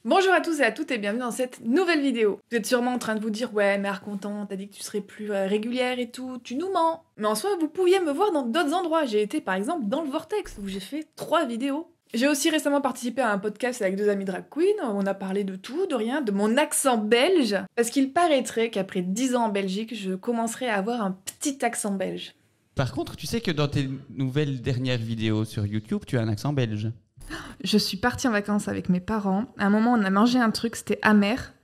Bonjour à tous et à toutes et bienvenue dans cette nouvelle vidéo. Vous êtes sûrement en train de vous dire « Ouais, mère content, t'as dit que tu serais plus régulière et tout, tu nous mens !» Mais en soi, vous pouviez me voir dans d'autres endroits. J'ai été par exemple dans le Vortex où j'ai fait 3 vidéos. J'ai aussi récemment participé à un podcast avec 2 amis drag queens, où on a parlé de tout, de rien, de mon accent belge. Parce qu'il paraîtrait qu'après 10 ans en Belgique, je commencerai à avoir un petit accent belge. Par contre, tu sais que dans tes nouvelles dernières vidéos sur YouTube, tu as un accent belge. Je suis partie en vacances avec mes parents. À un moment, on a mangé un truc, c'était amer.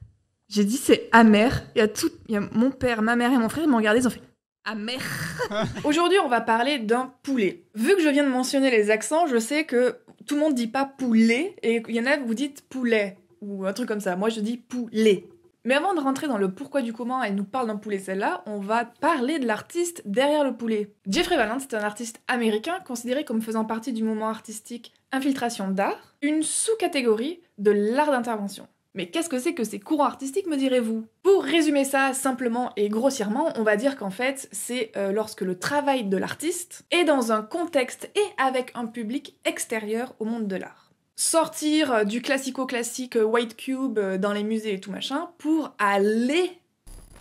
J'ai dit c'est amer. Il y a mon père, ma mère et mon frère, ils m'ont regardé, ils ont fait amer. Aujourd'hui, on va parler d'un poulet. Vu que je viens de mentionner les accents, je sais que tout le monde dit pas poulet et il y en a vous dites poulet ou un truc comme ça. Moi, je dis poulet. Mais avant de rentrer dans le pourquoi du comment elle nous parle d'un poulet celle-là, on va parler de l'artiste derrière le poulet. Jeffrey Valence est un artiste américain considéré comme faisant partie du mouvement artistique Infiltration d'art, une sous-catégorie de l'art d'intervention. Mais qu'est-ce que c'est que ces courants artistiques, me direz-vous? Pour résumer ça simplement et grossièrement, on va dire qu'en fait, c'est lorsque le travail de l'artiste est dans un contexte et avec un public extérieur au monde de l'art. Sortir du classico-classique White Cube dans les musées et tout machin pour aller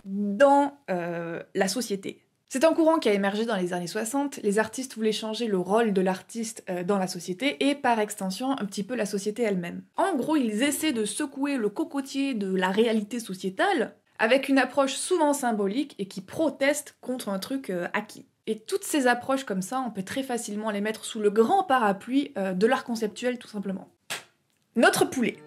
dans la société. C'est un courant qui a émergé dans les années 60. Les artistes voulaient changer le rôle de l'artiste dans la société et par extension un petit peu la société elle-même. En gros, ils essaient de secouer le cocotier de la réalité sociétale avec une approche souvent symbolique et qui proteste contre un truc acquis. Et toutes ces approches comme ça, on peut très facilement les mettre sous le grand parapluie de l'art conceptuel tout simplement. Notre poulet.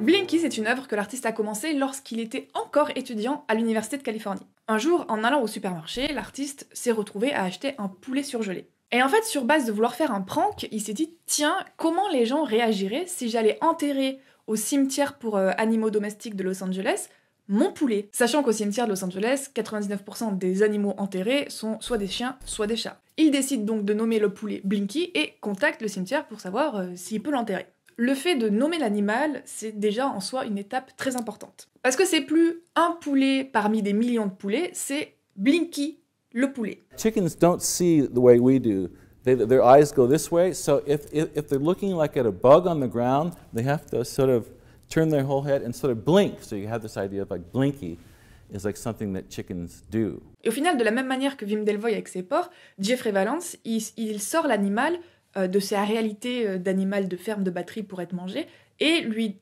Blinky, c'est une œuvre que l'artiste a commencée lorsqu'il était encore étudiant à l'Université de Californie. Un jour, en allant au supermarché, l'artiste s'est retrouvé à acheter un poulet surgelé. Et en fait, sur base de vouloir faire un prank, il s'est dit « Tiens, comment les gens réagiraient si j'allais enterrer au cimetière pour animaux domestiques de Los Angeles mon poulet ?» Sachant qu'au cimetière de Los Angeles, 99% des animaux enterrés sont soit des chiens, soit des chats. Il décide donc de nommer le poulet Blinky et contacte le cimetière pour savoir s'il peut l'enterrer. Le fait de nommer l'animal, c'est déjà en soi une étape très importante. Parce que c'est plus un poulet parmi des millions de poulets, c'est Blinky, le poulet. Chickens don't see the way we do. Their eyes go this way, so if they're looking like at a bug on the ground, they have to sort of turn their whole head and sort of blink. So you have this idea of like Blinky is like something that chickens do. Et au final, de la même manière que Wim Delvoye avec ses porcs, Jeffrey Valence, il sort l'animal de sa réalité d'animal de ferme de batterie pour être mangé et lui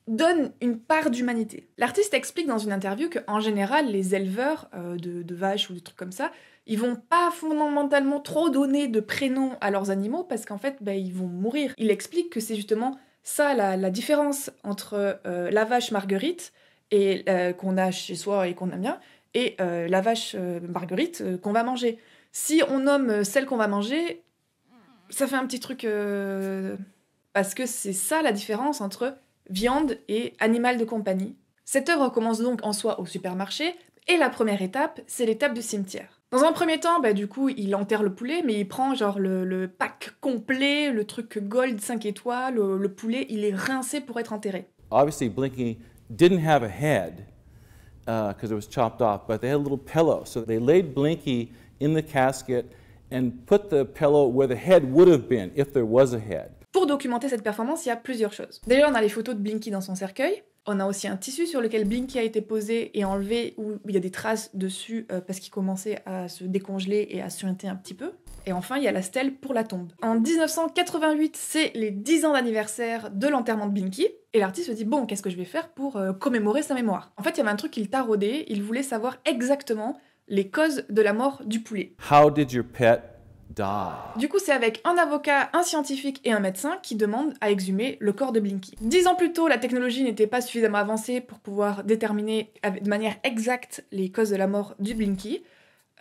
donne une part d'humanité. L'artiste explique dans une interview qu'en général, les éleveurs de vaches ou des trucs comme ça, ils vont pas fondamentalement trop donner de prénoms à leurs animaux parce qu'en fait, ils vont mourir. Il explique que c'est justement ça la différence entre la vache Marguerite et qu'on a chez soi et qu'on aime bien et la vache Marguerite qu'on va manger. Si on nomme celle qu'on va manger, ça fait un petit truc parce que c'est ça la différence entre viande et animal de compagnie. Cette œuvre commence donc en soi au supermarché et la première étape, c'est l'étape du cimetière. Dans un premier temps, du coup, il enterre le poulet, mais il prend genre le pack complet, le truc gold 5 étoiles, le poulet, il est rincé pour être enterré. Obviously, Blinky didn't have a head because it was chopped off, but they had a little pillow. So they laid Blinky in the casket and put the pillow where the head would have been if there was a head. Pour documenter cette performance, il y a plusieurs choses. Déjà, on a les photos de Blinky dans son cercueil. On a aussi un tissu sur lequel Blinky a été posé et enlevé, où il y a des traces dessus parce qu'il commençait à se décongeler et à suinter un petit peu. Et enfin, il y a la stèle pour la tombe. En 1988, c'est les 10 ans d'anniversaire de l'enterrement de Blinky. Et l'artiste se dit, bon, qu'est-ce que je vais faire pour commémorer sa mémoire? En fait, il y avait un truc qu'il taraudait, il voulait savoir exactement les causes de la mort du poulet. How did your pet die? Du coup, c'est avec un avocat, un scientifique et un médecin qui demandent à exhumer le corps de Blinky. 10 ans plus tôt, la technologie n'était pas suffisamment avancée pour pouvoir déterminer de manière exacte les causes de la mort du Blinky.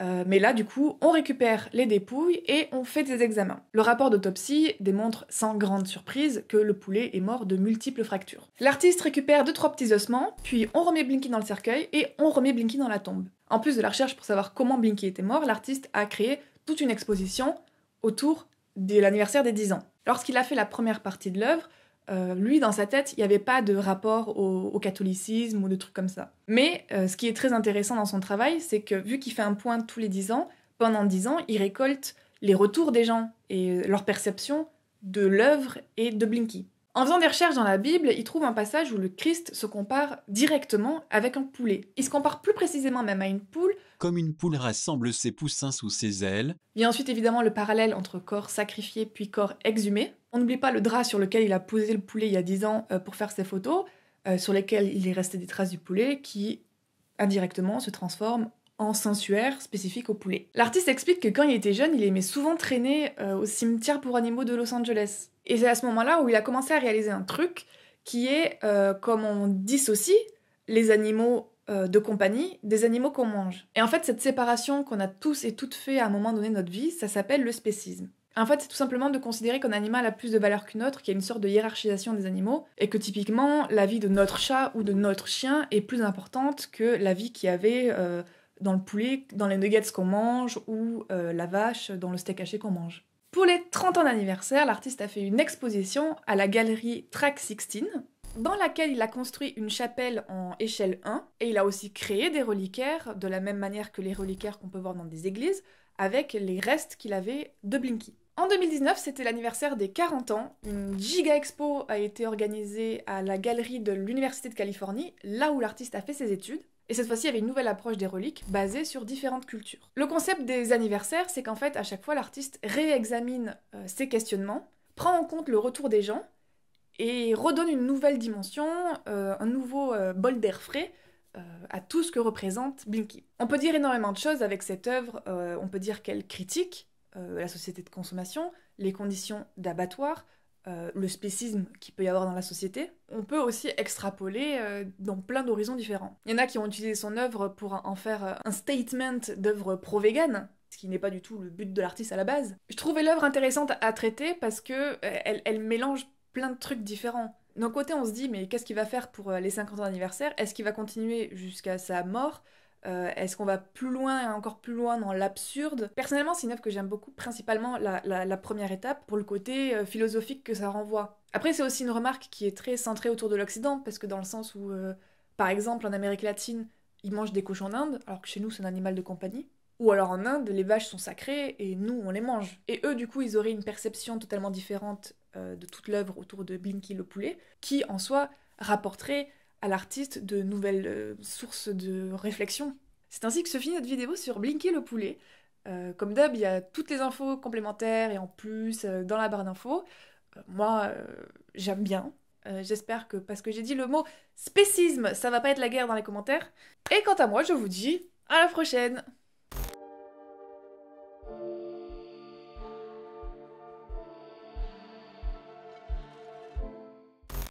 Mais là, du coup, on récupère les dépouilles et on fait des examens. Le rapport d'autopsie démontre sans grande surprise que le poulet est mort de multiples fractures. L'artiste récupère 2-3 petits ossements, puis on remet Blinky dans le cercueil et on remet Blinky dans la tombe. En plus de la recherche pour savoir comment Blinky était mort, l'artiste a créé toute une exposition autour de l'anniversaire des 10 ans. Lorsqu'il a fait la première partie de l'œuvre, lui, dans sa tête, il n'y avait pas de rapport au catholicisme ou de trucs comme ça. Mais ce qui est très intéressant dans son travail, c'est que vu qu'il fait un point tous les 10 ans, pendant 10 ans, il récolte les retours des gens et leur perception de l'œuvre et de Blinky. En faisant des recherches dans la Bible, il trouve un passage où le Christ se compare directement avec un poulet. Il se compare plus précisément même à une poule. Comme une poule rassemble ses poussins sous ses ailes. Il y a ensuite évidemment le parallèle entre corps sacrifié puis corps exhumé. On n'oublie pas le drap sur lequel il a posé le poulet il y a 10 ans pour faire ses photos, sur lesquelles il est resté des traces du poulet qui, indirectement, se transforment en sensuaire spécifique au poulet. L'artiste explique que quand il était jeune, il aimait souvent traîner au cimetière pour animaux de Los Angeles. Et c'est à ce moment-là où il a commencé à réaliser un truc qui est comme on dissocie les animaux de compagnie des animaux qu'on mange. Et en fait, cette séparation qu'on a tous et toutes fait à un moment donné de notre vie, ça s'appelle le spécisme. En fait, c'est tout simplement de considérer qu'un animal a plus de valeur qu'une autre, qu'il y a une sorte de hiérarchisation des animaux, et que typiquement, la vie de notre chat ou de notre chien est plus importante que la vie qu'il y avait dans le poulet, dans les nuggets qu'on mange, ou la vache dans le steak haché qu'on mange. Pour les 30 ans d'anniversaire, l'artiste a fait une exposition à la galerie Track 16, dans laquelle il a construit une chapelle en échelle 1, et il a aussi créé des reliquaires, de la même manière que les reliquaires qu'on peut voir dans des églises, avec les restes qu'il avait de Blinky. En 2019, c'était l'anniversaire des 40 ans. Une giga expo a été organisée à la galerie de l'Université de Californie, là où l'artiste a fait ses études. Et cette fois-ci, il y avait une nouvelle approche des reliques basée sur différentes cultures. Le concept des anniversaires, c'est qu'en fait, à chaque fois, l'artiste réexamine ses questionnements, prend en compte le retour des gens et redonne une nouvelle dimension, un nouveau bol d'air frais à tout ce que représente Blinky. On peut dire énormément de choses avec cette œuvre. On peut dire qu'elle critique la société de consommation, les conditions d'abattoir, le spécisme qu'il peut y avoir dans la société. On peut aussi extrapoler dans plein d'horizons différents. Il y en a qui ont utilisé son œuvre pour en faire un statement d'œuvre pro-vegan, ce qui n'est pas du tout le but de l'artiste à la base. Je trouvais l'œuvre intéressante à traiter parce que elle mélange plein de trucs différents. D'un côté, on se dit, mais qu'est-ce qu'il va faire pour les 50 ans d'anniversaire? Est-ce qu'il va continuer jusqu'à sa mort? Est-ce qu'on va plus loin et encore plus loin dans l'absurde? Personnellement, c'est une œuvre que j'aime beaucoup, principalement la première étape, pour le côté philosophique que ça renvoie. Après, c'est aussi une remarque qui est très centrée autour de l'Occident, parce que dans le sens où, par exemple, en Amérique latine, ils mangent des cochons d'Inde, alors que chez nous, c'est un animal de compagnie. Ou alors en Inde, les vaches sont sacrées et nous, on les mange. Et eux, du coup, ils auraient une perception totalement différente de toute l'œuvre autour de Blinky le poulet, qui, en soi, rapporterait à l'artiste de nouvelles sources de réflexion. C'est ainsi que se finit notre vidéo sur Blinky le poulet. Comme d'hab, il y a toutes les infos complémentaires et en plus dans la barre d'infos. Moi, j'aime bien. J'espère que, parce que j'ai dit le mot spécisme, ça va pas être la guerre dans les commentaires. Et quant à moi, je vous dis à la prochaine!